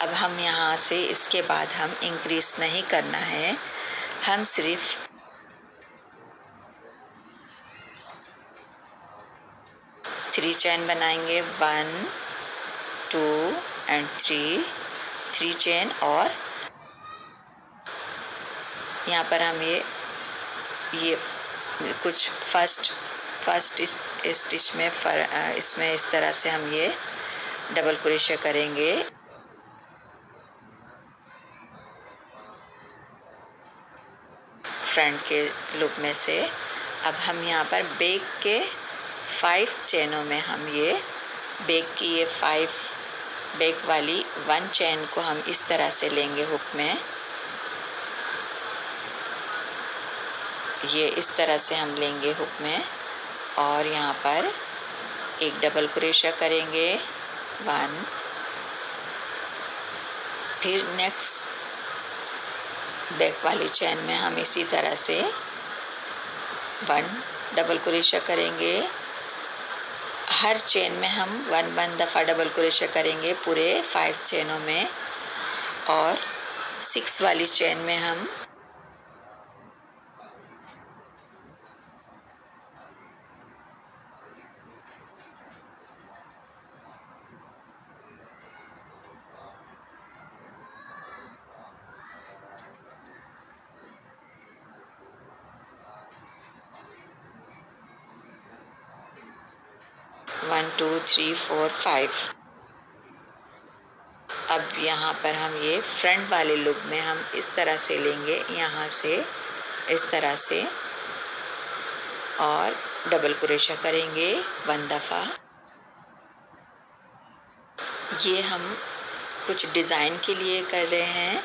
अब हम यहाँ से इसके बाद हम इंक्रीज नहीं करना है, हम सिर्फ 3 चेन बनाएंगे। 1 2 एंड 3 चेन। और यहाँ पर हम ये कुछ फर्स्ट स्टिच में इसमें इस तरह से हम ये डबल क्रोशे करेंगे। फ्रंट के लूप में से अब हम यहाँ पर बैक के 5 चेनों में हम ये बैक की ये 5 बैक वाली 1 चेन को हम इस तरह से लेंगे हुक में। ये इस तरह से हम लेंगे हुक में और यहाँ पर एक डबल क्रोशा करेंगे 1। फिर नेक्स्ट बैक वाली चेन में हम इसी तरह से 1 डबल क्रोशा करेंगे। हर चेन में हम 1 दफ़ा डबल क्रोशा करेंगे पूरे 5 चेनों में। और 6 वाली चेन में हम 1 2 3 4 5। अब यहाँ पर हम ये फ्रंट वाले लूप में हम इस तरह से लेंगे, यहाँ से इस तरह से, और डबल क्रोशा करेंगे 1 दफ़ा। ये हम कुछ डिज़ाइन के लिए कर रहे हैं।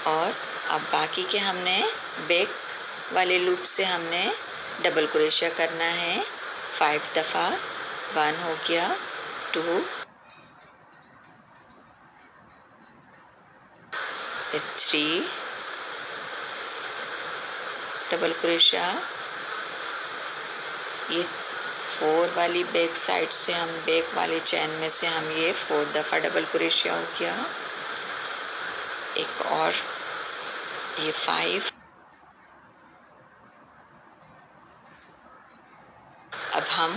और अब बाकी के हमने बैक वाले लूप से हमने डबल क्रोशा करना है 5 दफ़ा। 1 हो गया, 2 3 डबल क्रोशा। ये 4 वाली बैक साइड से हम बैक वाली चेन में से हम ये 4 दफ़ा डबल क्रोशा हो गया। एक और ये 5। अब हम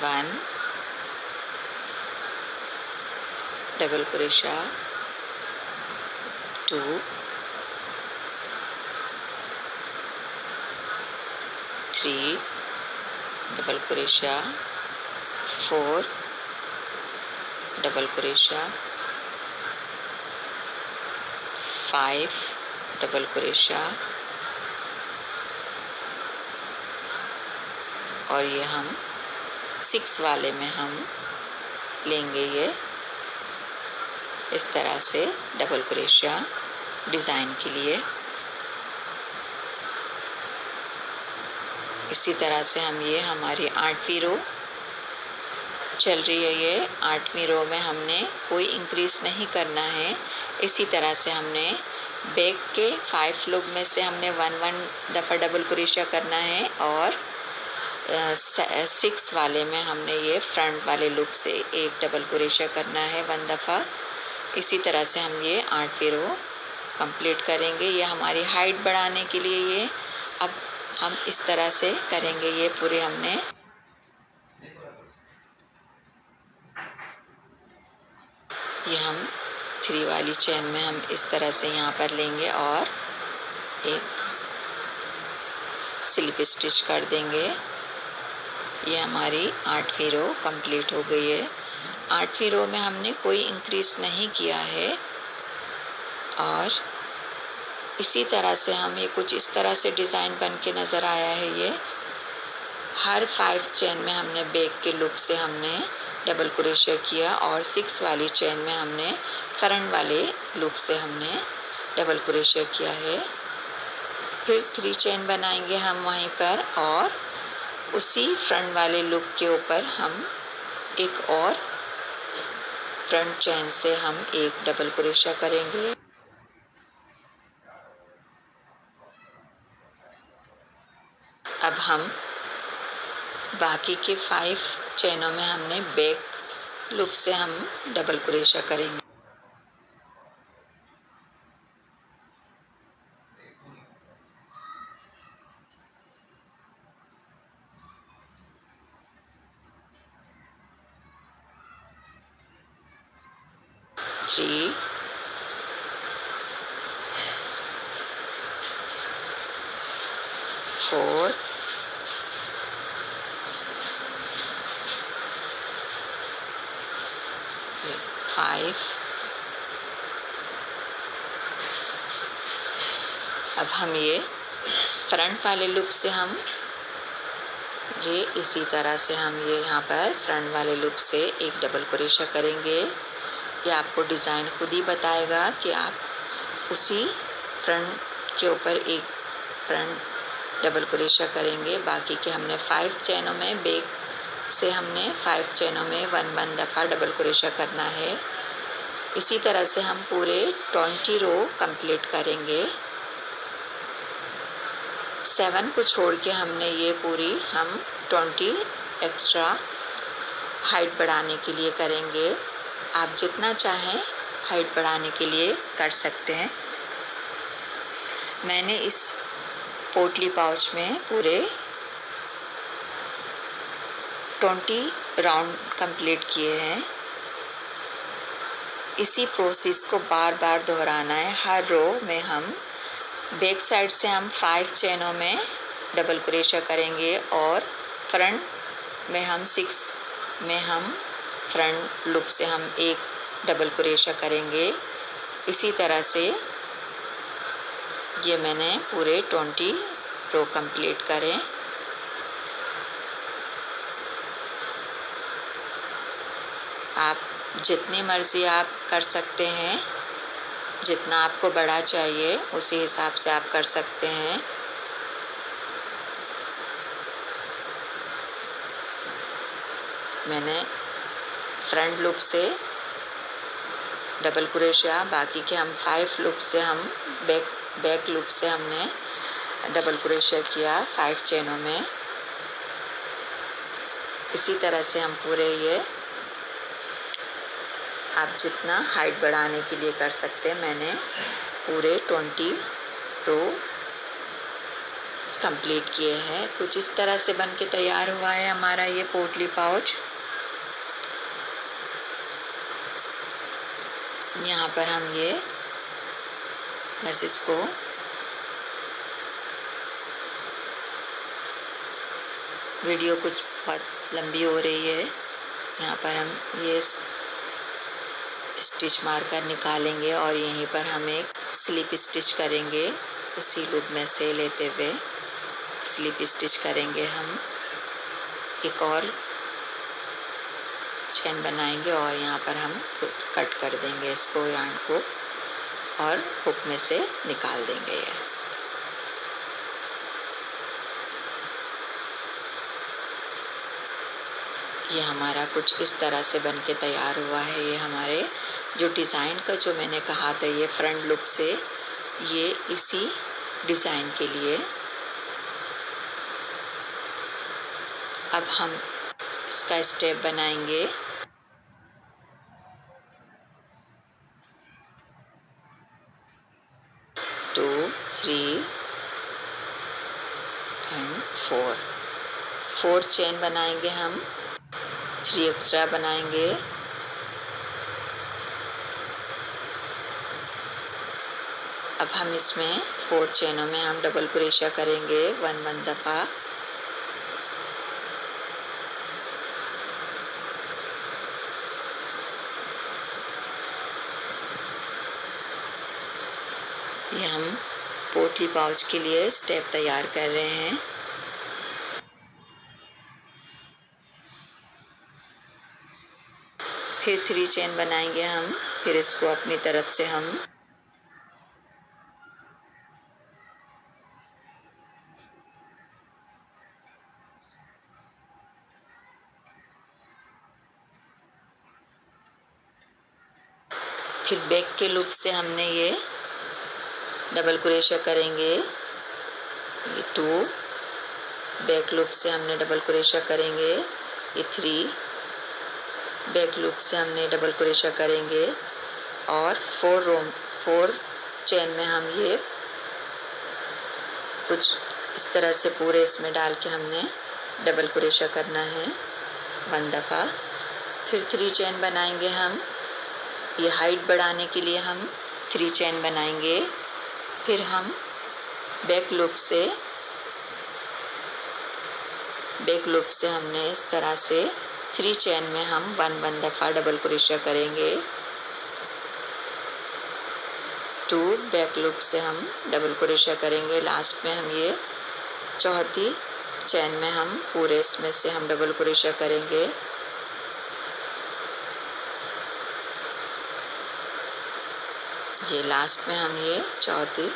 one double crochet, 2 3 double crochet, 4 double crochet, 5 double crochet. और ये हम 6 वाले में हम लेंगे ये इस तरह से डबल क्रोशा डिज़ाइन के लिए। इसी तरह से हम ये हमारी 8वीं रो चल रही है। ये 8वीं रो में हमने कोई इंक्रीज नहीं करना है। इसी तरह से हमने बैक के 5 लूप में से हमने 1 दफ़ा डबल क्रोशा करना है। और 6 वाले में हमने ये फ्रंट वाले लूप से एक डबल क्रोशा करना है 1 दफ़ा। इसी तरह से हम ये 8वीं रो कंप्लीट करेंगे। ये हमारी हाइट बढ़ाने के लिए ये अब हम इस तरह से करेंगे। ये पूरे हमने ये हम 3 वाली चेन में हम इस तरह से यहाँ पर लेंगे और एक स्लिप स्टिच कर देंगे। ये हमारी 8वीं रो कंप्लीट हो गई है। 8वीं रो में हमने कोई इंक्रीज नहीं किया है। और इसी तरह से हम ये कुछ इस तरह से डिज़ाइन बन के नज़र आया है। ये हर 5 चेन में हमने बैक के लूप से हमने डबल क्रोशा किया और 6 वाली चेन में हमने फ्रंट वाले लूप से हमने डबल क्रोशा किया है। फिर 3 चेन बनाएंगे हम वहीं पर और उसी फ्रंट वाले लूप के ऊपर हम एक और फ्रंट चेन से हम एक डबल क्रोशिया करेंगे। अब हम बाकी के 5 चेनों में हमने बैक लूप से हम डबल क्रोशिया करेंगे। थ्री, 4, 5। अब हम ये फ्रंट वाले लूप से हम ये इसी तरह से हम ये यहाँ पर फ्रंट वाले लूप से एक डबल क्रोशिया करेंगे। ये आपको डिज़ाइन खुद ही बताएगा कि आप उसी फ्रंट के ऊपर एक फ्रंट डबल क्रोशिया करेंगे। बाकी के हमने 5 चेनों में बैक से हमने 5 चेनों में 1 दफ़ा डबल क्रोशिया करना है। इसी तरह से हम पूरे 20 रो कंप्लीट करेंगे। 7 को छोड़ के हमने ये पूरी हम 20 एक्स्ट्रा हाइट बढ़ाने के लिए करेंगे। आप जितना चाहें हाइट बढ़ाने के लिए कर सकते हैं। मैंने इस पोटली पाउच में पूरे 20 राउंड कंप्लीट किए हैं। इसी प्रोसेस को बार बार दोहराना है। हर रो में हम बैक साइड से हम 5 चेनों में डबल क्रोशिया करेंगे और फ्रंट में हम 6 में हम फ्रंट लूप से हम एक डबल क्रोशिया करेंगे। इसी तरह से ये मैंने पूरे 20 रो कंप्लीट करें। आप जितनी मर्ज़ी आप कर सकते हैं, जितना आपको बड़ा चाहिए उसी हिसाब से आप कर सकते हैं। मैंने फ्रंट लूप से डबल क्रोशिया, बाकी के हम 5 लूप से हम बैक लूप से हमने डबल क्रोशिया किया 5 चेनों में। इसी तरह से हम पूरे ये आप जितना हाइट बढ़ाने के लिए कर सकते हैं। मैंने पूरे 20 रो कंप्लीट किए हैं। कुछ इस तरह से बन के तैयार हुआ है हमारा ये पोटली पाउच। यहाँ पर हम ये बस इसको वीडियो कुछ बहुत लंबी हो रही है। यहाँ पर हम ये स्टिच मार्कर निकालेंगे और यहीं पर हम एक स्लिप स्टिच करेंगे। उसी लूप में से लेते हुए स्लिप स्टिच करेंगे। हम एक और चेन बनाएंगे और यहाँ पर हम कट कर देंगे इसको, यार्न को, और हुक में से निकाल देंगे। ये हमारा कुछ इस तरह से बन के तैयार हुआ है। ये हमारे जो डिज़ाइन का जो मैंने कहा था ये फ्रंट लूप से, ये इसी डिज़ाइन के लिए। अब हम इसका स्टेप बनाएंगे। टू, 3 एंड 4 चेन बनाएंगे हम, 3 एक्स्ट्रा बनाएंगे। अब हम इसमें 4 चेनों में हम डबल क्रोशिया करेंगे 1 दफ़ा। ये हम पोटली पाउच के लिए स्टेप तैयार कर रहे हैं। फिर 3 चेन बनाएंगे हम, फिर इसको अपनी तरफ से हम फिर बैक के लूप से हमने ये डबल क्रोशिया करेंगे, ये 2, बैक लूप से हमने डबल क्रोशिया करेंगे, ये 3, बैक लूप से हमने डबल क्रोशिया करेंगे और 4 चेन में हम ये कुछ इस तरह से पूरे इसमें डाल के हमने डबल क्रोशिया करना है 1 दफ़ा। फिर 3 चेन बनाएंगे हम, ये हाइट बढ़ाने के लिए हम 3 चेन बनाएंगे। फिर हम बैक लूप से हमने इस तरह से 3 चेन में हम 1 दफ़ा डबल क्रोशिया करेंगे। 2 बैक लूप से हम डबल क्रोशिया करेंगे। लास्ट में हम ये चौथी चेन में हम पूरे इसमें से हम डबल क्रोशिया करेंगे। ये लास्ट में हम ये चौथी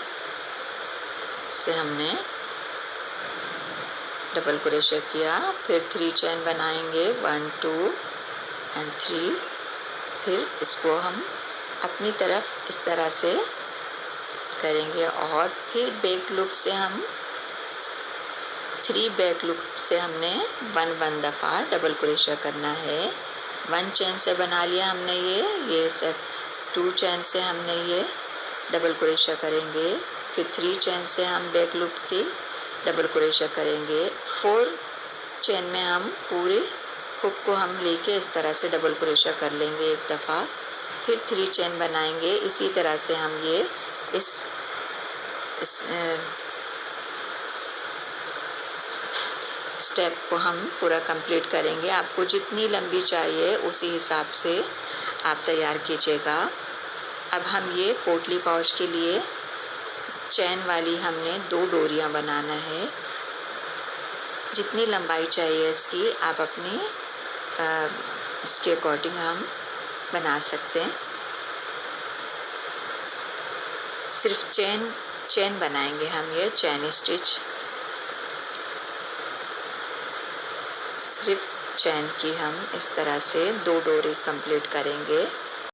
से हमने डबल क्रोशिया किया। फिर 3 चेन बनाएंगे, 1 2 एंड 3। फिर इसको हम अपनी तरफ इस तरह से करेंगे और फिर बैक लूप से हम 3 बैक लूप से हमने 1 दफ़ा डबल क्रोशिया करना है। 1 चेन से बना लिया हमने ये सेट। 2 चेन से हमने ये डबल क्रोशिया करेंगे। फिर 3 चेन से हम बैक लूप की डबल क्रोशिया करेंगे। 4 चेन में हम पूरे हुक को हम लेके इस तरह से डबल क्रोशिया कर लेंगे 1 दफ़ा। फिर 3 चेन बनाएंगे। इसी तरह से हम ये इस स्टेप को हम पूरा कंप्लीट करेंगे। आपको जितनी लंबी चाहिए उसी हिसाब से आप तैयार कीजिएगा। अब हम ये पोटली पाउच के लिए चैन वाली हमने 2 डोरियां बनाना है। जितनी लंबाई चाहिए इसकी आप अपनी इसके अकॉर्डिंग हम बना सकते हैं। सिर्फ चेन बनाएंगे हम, ये चैन स्टिच, सिर्फ चैन की हम इस तरह से 2 डोरी कंप्लीट करेंगे।